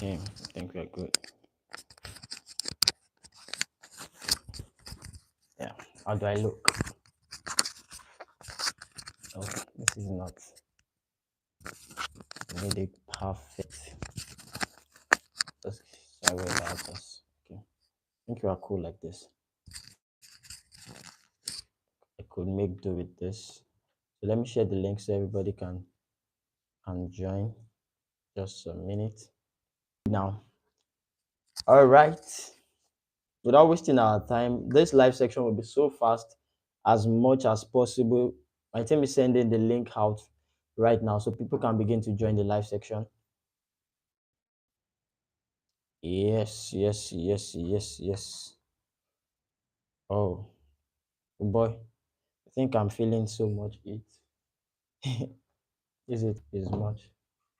Okay, I think we're good. Yeah. How do I look? Oh, this is not really perfect. Just sorry about this. Okay. I think we are cool like this. I could make do with this. So let me share the link so everybody can join. Just a minute. Now. All right. Without wasting our time, this live section will be so fast as much as possible. My team is sending the link out right now so people can begin to join the live section. Yes, yes, yes, yes, yes. Oh, boy, I think I'm feeling so much heat. Is much?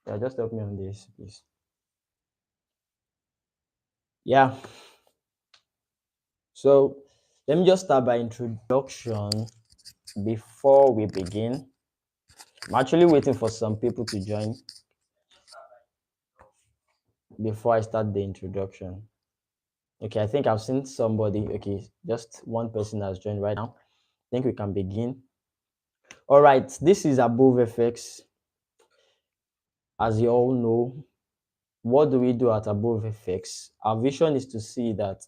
Yeah, just help me on this, please. Yeah. So let me just start by introduction before we begin. I'm actually waiting for some people to join before I start the introduction. Okay, I think I've seen somebody. Okay, just one person has joined right now. I think we can begin. All right, this is Above FX. As you all know, what do we do at Above FX? Our vision is to see that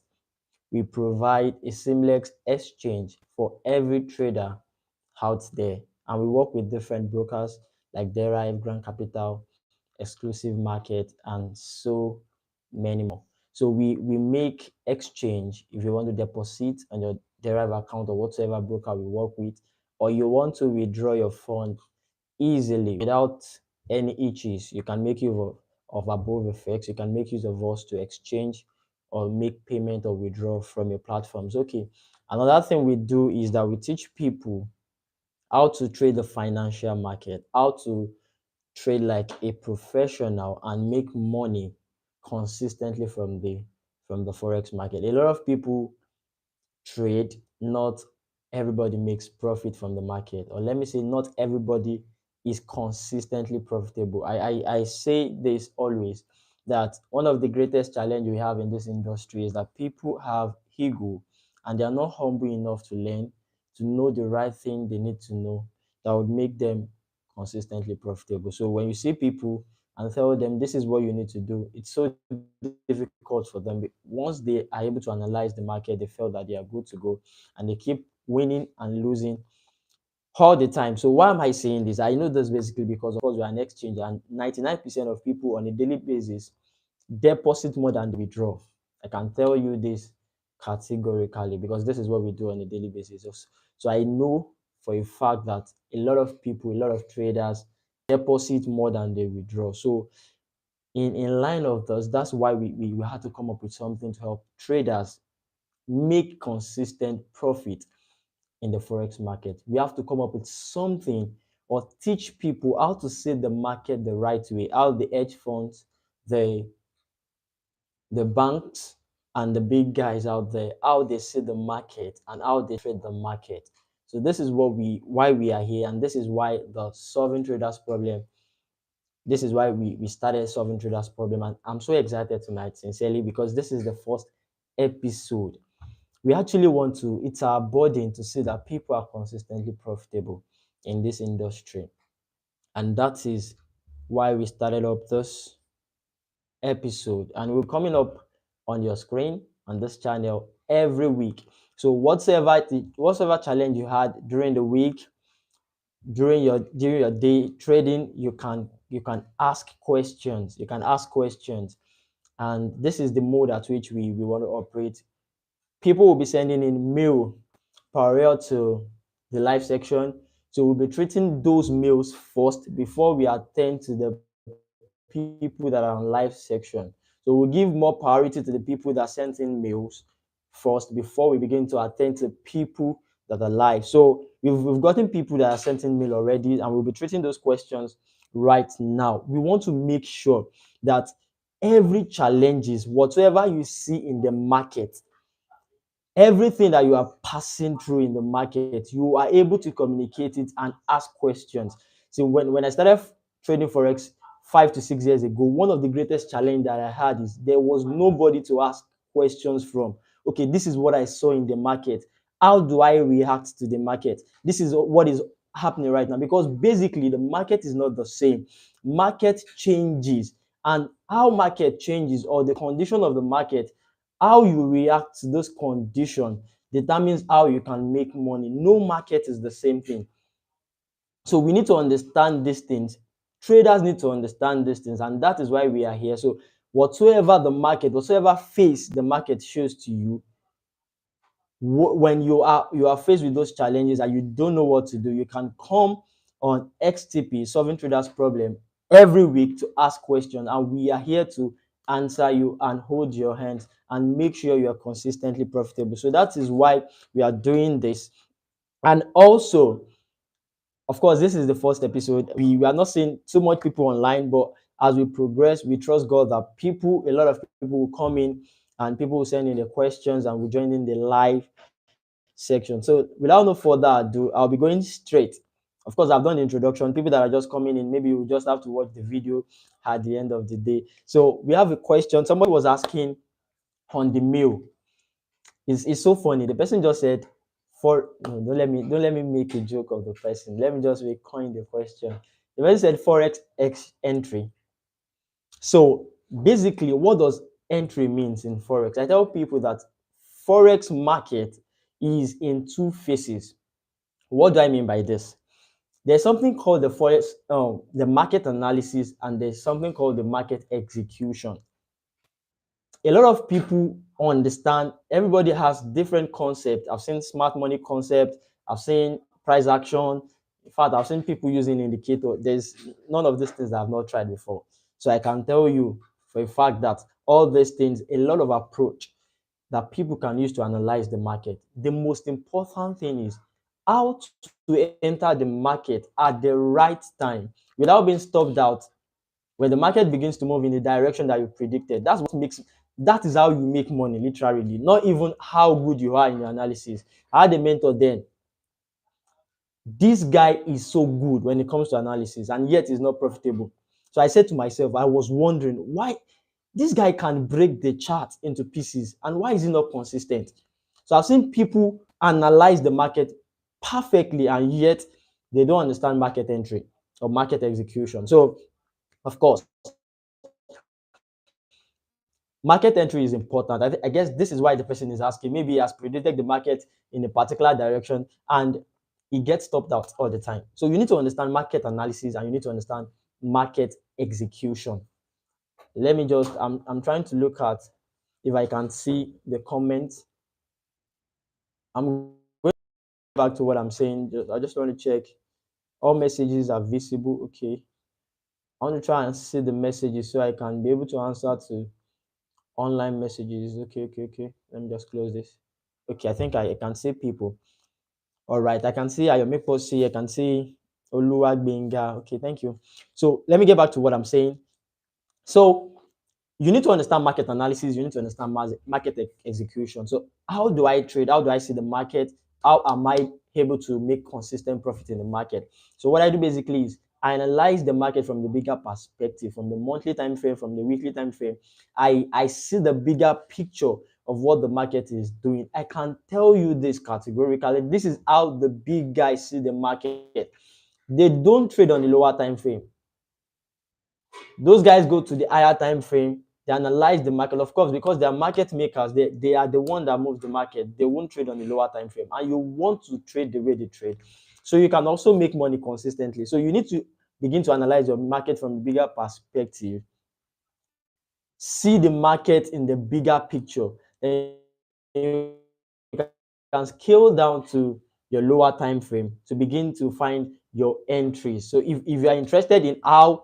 we provide a seamless exchange for every trader out there. And we work with different brokers like Derive, Grand Capital, Exclusive Market, and so many more. So we make exchange if you want to deposit on your Derive account or whatever broker we work with, or you want to withdraw your fund easily without any itches. You can make use of Above FX. You can make use of us to exchange or make payment or withdraw from your platforms. Okay. Another thing we do is that we teach people how to trade the financial market, how to trade like a professional and make money consistently from the forex market. A lot of people trade, not everybody makes profit from the market, or let me say not everybody is consistently profitable. I say this always, that one of the greatest challenge we have in this industry is that people have ego and they are not humble enough to learn, to know the right thing they need to know that would make them consistently profitable. So when you see people and tell them this is what you need to do, it's so difficult for them. Once they are able to analyze the market, they feel that they are good to go and they keep winning and losing all the time. So why am I saying this? I know this basically because of course we are an exchange and 99% of people on a daily basis deposit more than they withdraw. I can tell you this categorically because this is what we do on a daily basis. So I know for a fact that a lot of people, a lot of traders deposit more than they withdraw. So in line of this, that's why we had to come up with something to help traders make consistent profit in the forex market. We have to come up with something or teach people how to see the market the right way, how the hedge funds, the banks and the big guys out there, how they see the market and how they trade the market. So this is why we are here, and this is why the solving traders problem. This is why we started solving traders problem, and I'm so excited tonight, sincerely, because this is the first episode. We actually want to. It's our burden to see that people are consistently profitable in this industry, and that is why we started up this episode, and we're coming up on your screen on this channel every week. So whatever challenge you had during the week, during your day trading, you can ask questions. You can ask questions, and this is the mode at which we want to operate. People will be sending in mail prior to the live section, so we'll be treating those mails first before we attend to the people that are on live section. So we'll give more priority to the people that sent in mails first before we begin to attend to people that are live. So we've gotten people that are sent in mail already, and we'll be treating those questions right now. We want to make sure that every challenges, whatever you see in the market, everything that you are passing through in the market, you are able to communicate it and ask questions. So when I started trading forex 5 to 6 years ago, one of the greatest challenge that I had is there was nobody to ask questions from. Okay, this is what I saw in the market. How do I react to the market? This is what is happening right now, because basically the market is not the same. Market changes, and how market changes, or the condition of the market, how you react to those conditions determines how you can make money. No market is the same thing. So we need to understand these things. Traders need to understand these things, and that is why we are here. So whatsoever face the market shows to you, when you are faced with those challenges and you don't know what to do, you can come on XTP, solving traders problem, every week to ask questions, and we are here to answer you and hold your hands and make sure you are consistently profitable. So that is why we are doing this. And also, of course, this is the first episode. We are not seeing too much people online, but as we progress, we trust God that a lot of people will come in, and people will send in the questions, and will join in the live section. So without no further ado, I'll be going straight. Of course, I've done the introduction. People that are just coming in, maybe you just have to watch the video at the end of the day. So we have a question. Somebody was asking on the mail. It's so funny. The person just said, "For no, don't let me make a joke of the person. Let me just recoin the question." The person said forex X entry. So basically, what does entry means in forex? I tell people that forex market is in two phases. What do I mean by this? There's something called the market analysis, and there's something called the market execution. A lot of people understand, everybody has different concepts. I've seen smart money concept, I've seen price action. In fact, I've seen people using indicator. There's none of these things that I've not tried before. So I can tell you for a fact that all these things, a lot of approach that people can use to analyze the market. The most important thing is how to enter the market at the right time without being stopped out when the market begins to move in the direction that you predicted. That is how you make money, literally, not even how good you are in your analysis. I had a mentor then. This guy is so good when it comes to analysis, and yet is not profitable. So I said to myself, I was wondering why this guy can break the chart into pieces, and why is he not consistent? So I've seen people analyze the market perfectly, and yet they don't understand market entry or market execution. So of course, market entry is important. I guess this is why the person is asking. Maybe he has predicted the market in a particular direction, and he gets stopped out all the time. So you need to understand market analysis, and you need to understand market execution. I'm trying to look at if I can see the comments. I'm going back to what I'm saying. I just want to check all messages are visible. Okay. I want to try and see the messages so I can be able to answer to online messages. Okay. Let me just close this. Okay, I think I can see people. All right, I can see Ayomi Posi. I can see Oluwagbenga. Okay, thank you. So let me get back to what I'm saying. So you need to understand market analysis. You need to understand market execution. So how do I trade? How do I see the market? How am I able to make consistent profit in the market? So what I do basically is I analyze the market from the bigger perspective, from the monthly time frame, from the weekly time frame. I see the bigger picture of what the market is doing. I can tell you this categorically. This is how the big guys see the market. They don't trade on the lower time frame. Those guys go to the higher time frame. They analyze the market, of course, because they are market makers. They are the one that moves the market. They won't trade on the lower time frame, and you want to trade the way they trade, so you can also make money consistently. So you need to begin to analyze your market from a bigger perspective. See the market in the bigger picture. Then you can scale down to your lower time frame to begin to find your entries. So if you are interested in how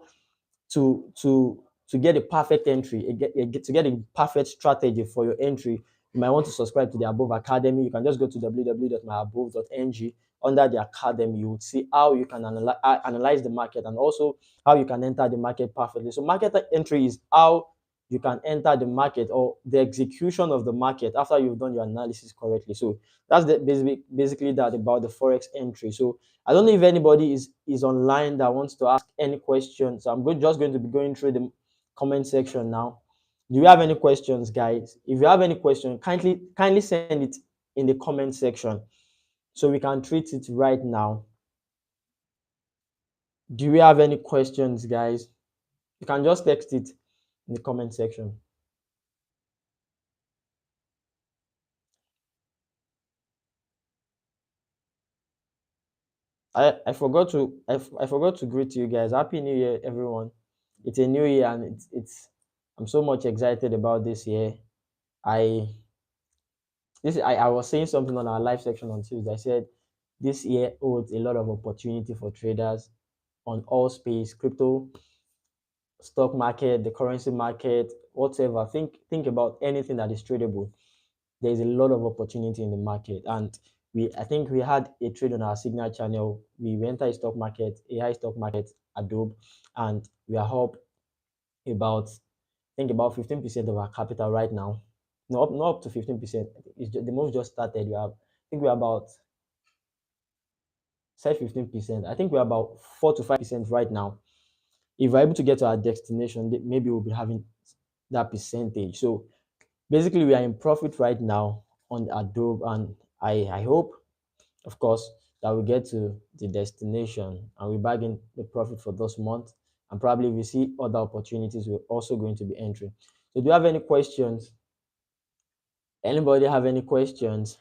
to to to get a perfect entry, to get a perfect strategy for your entry, you might want to subscribe to the Above Academy. You can just go to www.myabove.ng. Under the academy, you would see how you can analyze the market, and also how you can enter the market perfectly. So market entry is how you can enter the market or the execution of the market after you've done your analysis correctly. So that's the basically that about the forex entry. So I don't know if anybody is online that wants to ask any questions. I'm just going to be going through the comment section now. Do you have any questions, guys? If you have any question, kindly send it in the comment section so we can treat it right now. Do we have any questions, guys? You can just text it in the comment section. I forgot to greet you guys. Happy New Year, everyone. It's a new year and it's I'm so much excited about this year. I I was saying something on our live section on Tuesday. I said this year holds a lot of opportunity for traders on all space, crypto, stock market, the currency market, whatever. Think about anything that is tradable. There is a lot of opportunity in the market, and I think we had a trade on our signal channel. We went a stock market, a high stock market, Adobe, and we are up about about 15% of our capital right now. No, not up to 15%. The most just started. We're about say 15%. I think we're about 4 to 5% right now. If we're able to get to our destination, maybe we'll be having that percentage. So basically, we are in profit right now on Adobe, and I hope, of course, that we get to the destination and we bag in the profit for those months. And probably we see other opportunities, we're also going to be entering. So, do you have any questions? Anybody have any questions?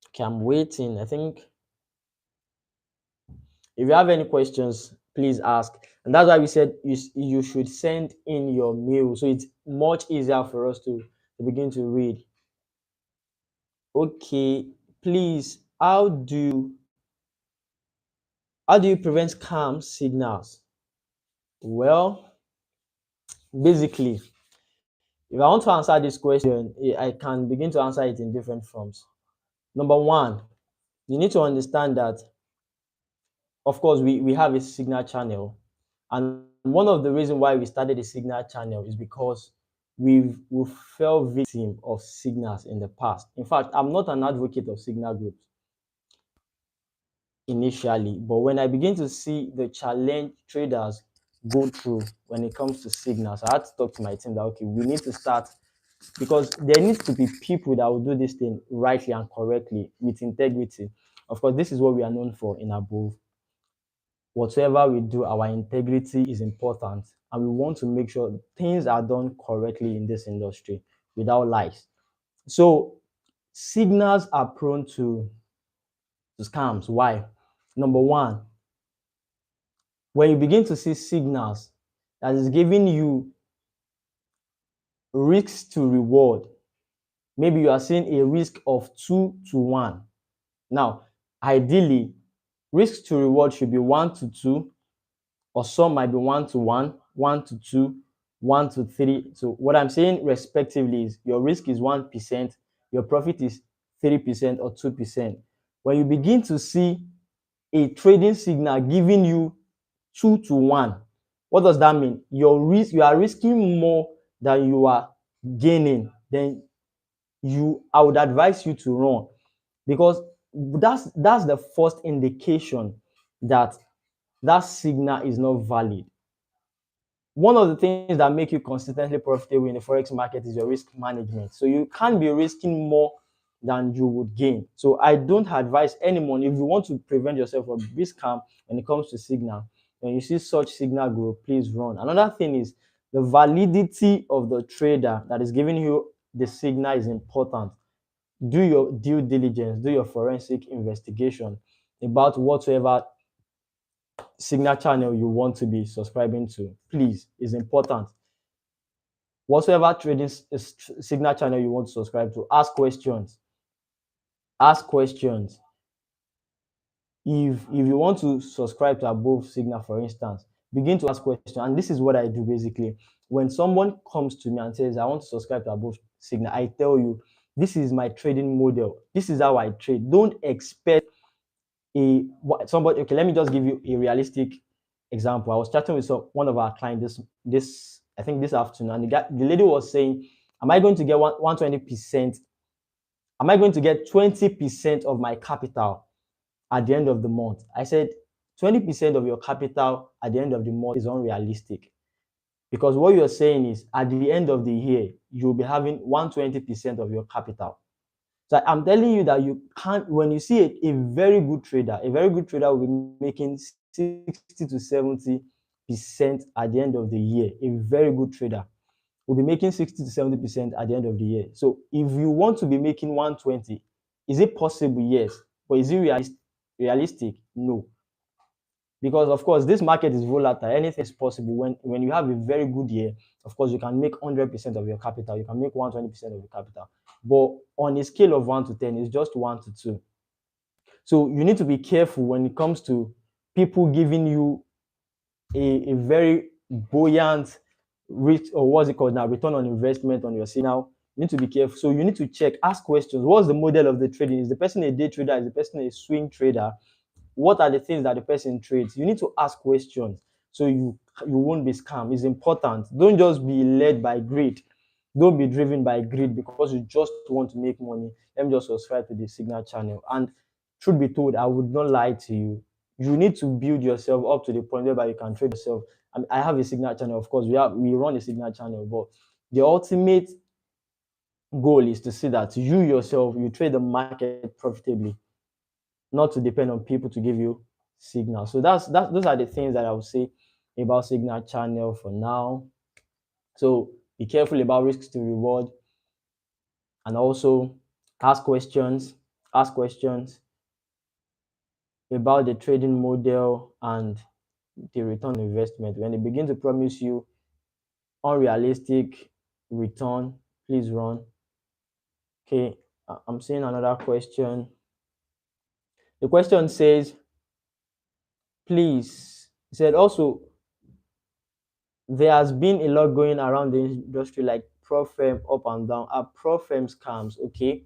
Okay, I'm waiting. I think if you have any questions, please ask. And that's why we said you should send in your mail so it's much easier for us to begin to read. Okay, please, how do you prevent scam signals? Well, basically, if I want to answer this question, I can begin to answer it in different forms. Number one, you need to understand that, of course, we have a signal channel. And one of the reasons why we started a signal channel is because we fell victim of signals in the past. In fact, I'm not an advocate of signal groups initially, but when I begin to see the challenge traders go through when it comes to signals, I had to talk to my team that okay, we need to start because there needs to be people that will do this thing rightly and correctly with integrity. Of course, this is what we are known for in above. Whatever we do, our integrity is important, and we want to make sure things are done correctly in this industry without lies. So signals are prone to scams. Why? Number one, when you begin to see signals that is giving you risks to reward, maybe you are seeing a risk of 2 to 1. Now, ideally, risk to reward should be 1 to 2, or some might be 1 to 1, 1 to 2, 1 to 3. So, what I'm saying respectively is your risk is 1%, your profit is 3% or 2%. When you begin to see a trading signal giving you 2 to 1, what does that mean? You are risking more than you are gaining. Then I would advise you to run, because that's the first indication that that signal is not valid. One of the things that make you consistently profitable in the forex market is your risk management. So you can't be risking more than you would gain. So I don't advise anyone, if you want to prevent yourself from risk scam when it comes to signal, when you see such signal grow, please run. Another thing is the validity of the trader that is giving you the signal is important. Do your due diligence, do your forensic investigation about whatever signal channel you want to be subscribing to. Please, is important. Whatever trading signal channel you want to subscribe to, ask questions. Ask questions. If you want to subscribe to above signal, for instance, begin to ask questions. And this is what I do basically. When someone comes to me and says, I want to subscribe to above signal, I tell you, this is my trading model. This is how I trade. Don't expect somebody. Okay, let me just give you a realistic example. I was chatting with one of our clients this I think this afternoon, and the lady was saying, "Am I going to get 120%? Am I going to get 20% of my capital at the end of the month?" I said, 20% of your capital at the end of the month is unrealistic, because what you're saying is at the end of the year you'll be having 120% of your capital. So I'm telling you that you can't, when you see a very good trader will be making 60 to 70% at the end of the year. A very good trader will be making 60 to 70% at the end of the year. So if you want to be making 120, is it possible? Yes. But is it realistic? No. Because of course this market is volatile. Anything is possible. When you have a very good year, of course you can make 100% of your capital, you can make 120% of your capital. But on a scale of 1 to 10, it's just 1 to 2. So you need to be careful when it comes to people giving you a very buoyant risk, or what's it called now, return on investment on your signal. You need to be careful. So you need to check, ask questions. What's the model of the trading? Is the person a day trader? Is the person a swing trader? What are the things that the person trades? You need to ask questions so you won't be scammed. It's important. Don't just be led by greed. Don't be driven by greed because you just want to make money. Let me just subscribe to the Signal channel. And truth be told, I would not lie to you. You need to build yourself up to the point where you can trade yourself. I have a Signal channel, of course. We run a Signal channel, but the ultimate goal is to see that you yourself, you trade the market profitably, not to depend on people to give you signal. So those are the things that I would say about Signal channel for now. So be careful about risks to reward, and also ask questions about the trading model and the return on investment. When they begin to promise you unrealistic return, please run. Okay, I'm seeing another question. The question says, please, it said also, there has been a lot going around the industry, like prop firm up and down. Are prop firm scams? Okay.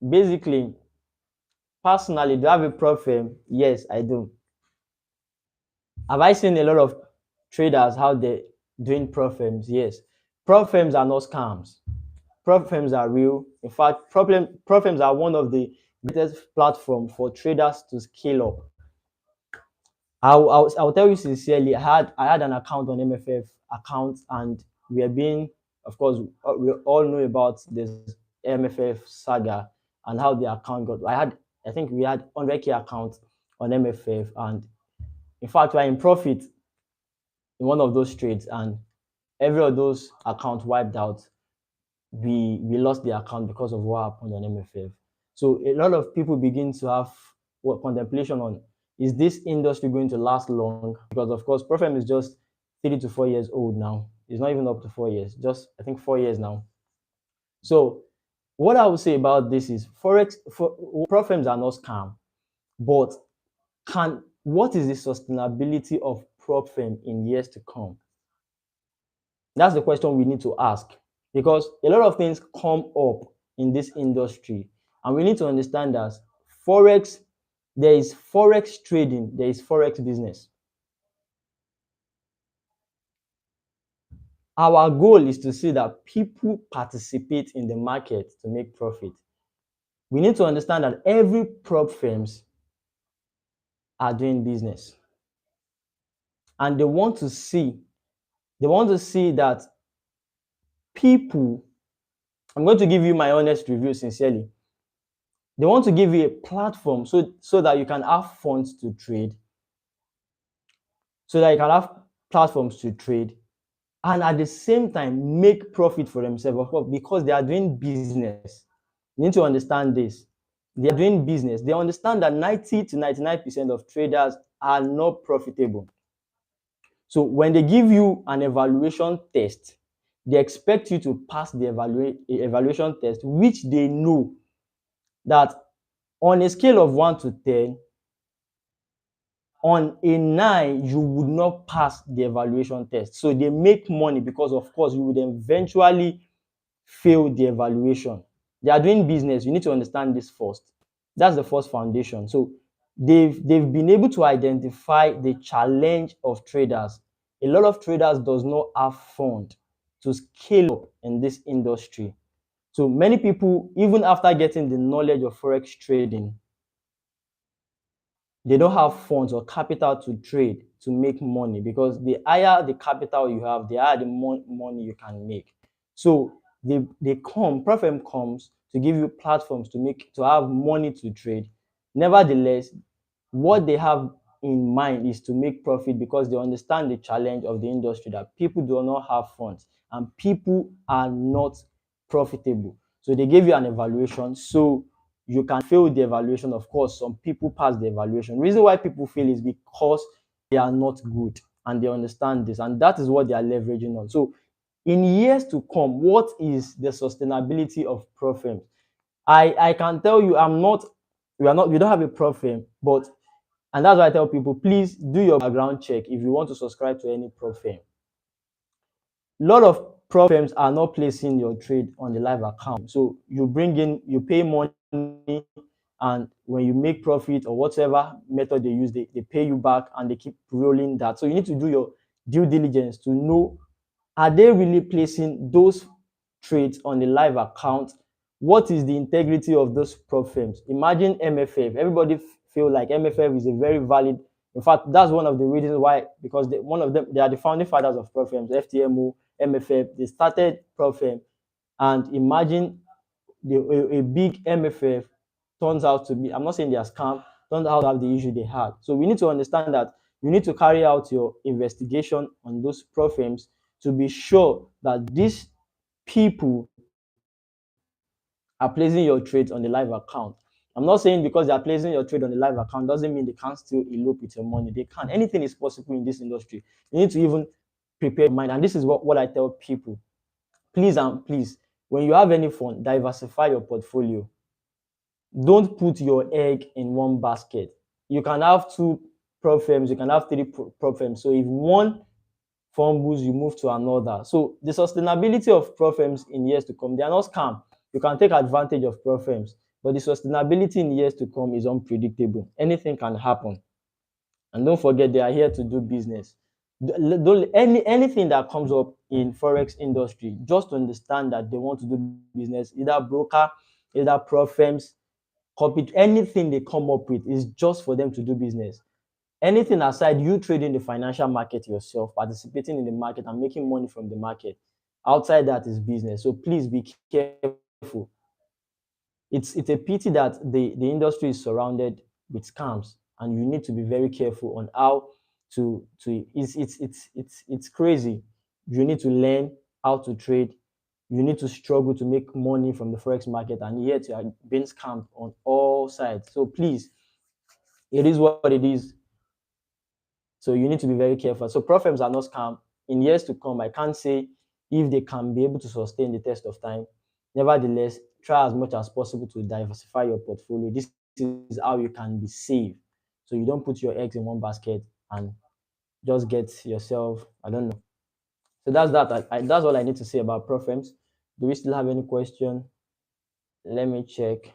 Basically, personally, do I have a prop firm? Yes, I do. Have I seen a lot of traders how they doing prop firms? Yes. Prop firms are not scams. Prop firms are real. In fact, prop firms are one of the greatest platform for traders to scale up. I'll tell you sincerely, I had an account on MFF account, and we are being, of course, we all know about this MFF saga and how the account got. I think we had 100K account on MFF, and in fact, we're in profit in one of those trades, and every of those accounts wiped out. We lost the account because of what happened on MFF. So a lot of people begin to have what contemplation on, is this industry going to last long? Because of course, Profem is just 3 to 4 years old now. It's not even up to 4 years, just I think 4 years now. So what I would say about this is Profems are not scam, but what is the sustainability of Profem in years to come? That's the question we need to ask, because a lot of things come up in this industry, and we need to understand that Forex, there is Forex trading, there is Forex business. Our goal is to see that people participate in the market to make profit. We need to understand that every prop firms are doing business, and they want to see that people, I'm going to give you my honest review sincerely. They want to give you a platform so that you can have funds to trade, so that you can have platforms to trade, and at the same time make profit for themselves, of course, because they are doing business. You need to understand this. They are doing business. They understand that 90 to 99% of traders are not profitable. So when they give you an evaluation test, they expect you to pass the evaluation test, which they know that on a scale of 1 to 10, on a 9, you would not pass the evaluation test. So they make money because, of course, you would eventually fail the evaluation. They are doing business. You need to understand this first. That's the first foundation. So they've been able to identify the challenge of traders. A lot of traders does not have fund to scale up in this industry. So many people, even after getting the knowledge of forex trading, they don't have funds or capital to trade to make money, because the higher the capital you have, the higher the money you can make. So Profem comes to give you platforms to have money to trade. Nevertheless, what they have in mind is to make profit, because they understand the challenge of the industry, that people do not have funds and people are not profitable. So they give you an evaluation. So you can fail the evaluation. Of course, some people pass the evaluation. Reason why people fail is because they are not good and they understand this, and that is what they are leveraging on. So in years to come, what is the sustainability of profit? I can tell you, we don't have a profit, but, and that's why I tell people, please do your background check if you want to subscribe to any profit. A lot of prop firms are not placing your trade on the live account. So you pay money, and when you make profit or whatever method they use, they pay you back and they keep rolling that. So you need to do your due diligence to know, are they really placing those trades on the live account? What is the integrity of those prop firms? Imagine MFF. Everybody feel like MFF is a very valid. In fact, that's one of the reasons why, because one of them, they are the founding fathers of prop firms, FTMO, MFF. They started prop firm, and imagine a big MFF turns out to be, I'm not saying they are scam, turns out to have the issue they had. So we need to understand that you need to carry out your investigation on those prop firms to be sure that these people are placing your trades on the live account. I'm not saying because they are placing your trade on the live account doesn't mean they can't still elope with your money. They can. Anything is possible in this industry. You need to even prepare your mind. And this is what I tell people. Please and please, when you have any fund, diversify your portfolio. Don't put your egg in one basket. You can have two prop firms, you can have three prop firms. So if one fumbles, you move to another. So the sustainability of prop firms in years to come, they are not scam. You can take advantage of prop firms, but the sustainability in years to come is unpredictable. Anything can happen. And don't forget, they are here to do business. Anything that comes up in forex industry, just understand that they want to do business. Either broker, either prop firms, copy, anything they come up with is just for them to do business. Anything aside you trading the financial market yourself, participating in the market and making money from the market, outside that is business. So please be careful. It's a pity that the industry is surrounded with scams, and you need to be very careful on how to it's crazy. You need to learn how to trade. You need to struggle to make money from the forex market, and yet you are being scammed on all sides. So please, it is what it is. So you need to be very careful. So prop firms are not scam. In years to come, I can't say if they can be able to sustain the test of time. Nevertheless, try as much as possible to diversify your portfolio. This is how you can be safe. So you don't put your eggs in one basket and just get yourself, I don't know. So that's that. That's all I need to say about prop firms. Do we still have any question? Let me check.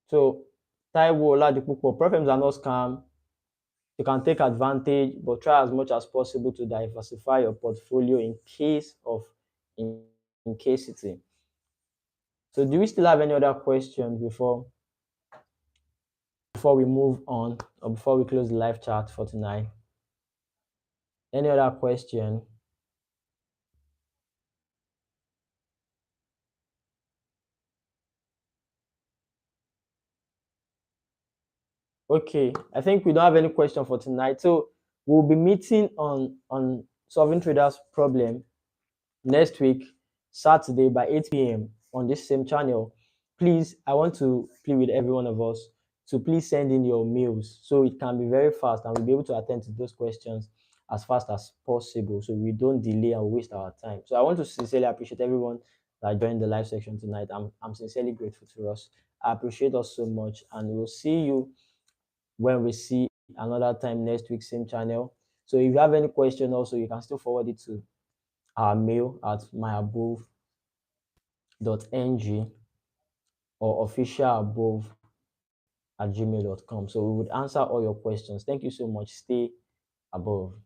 So Taiwo Oladipupo, prop firms are not scam. You can take advantage, but try as much as possible to diversify your portfolio in case of incasity. So do we still have any other questions before we move on, or before we close the live chat for tonight? Any other question? Okay, I think we don't have any question for tonight. So we'll be meeting on solving traders problem next week, Saturday by 8 p.m. on this same channel. Please, I want to plead with every one of us to please send in your mails so it can be very fast and we'll be able to attend to those questions as fast as possible so we don't delay and waste our time. So I want to sincerely appreciate everyone that joined the live section tonight. I'm sincerely grateful to us. I appreciate us so much, and we'll see you when we see another time next week, same channel. So if you have any question also, you can still forward it to our mail at my above ng or officialabove@gmail.com. So we would answer all your questions. Thank you so much. Stay above.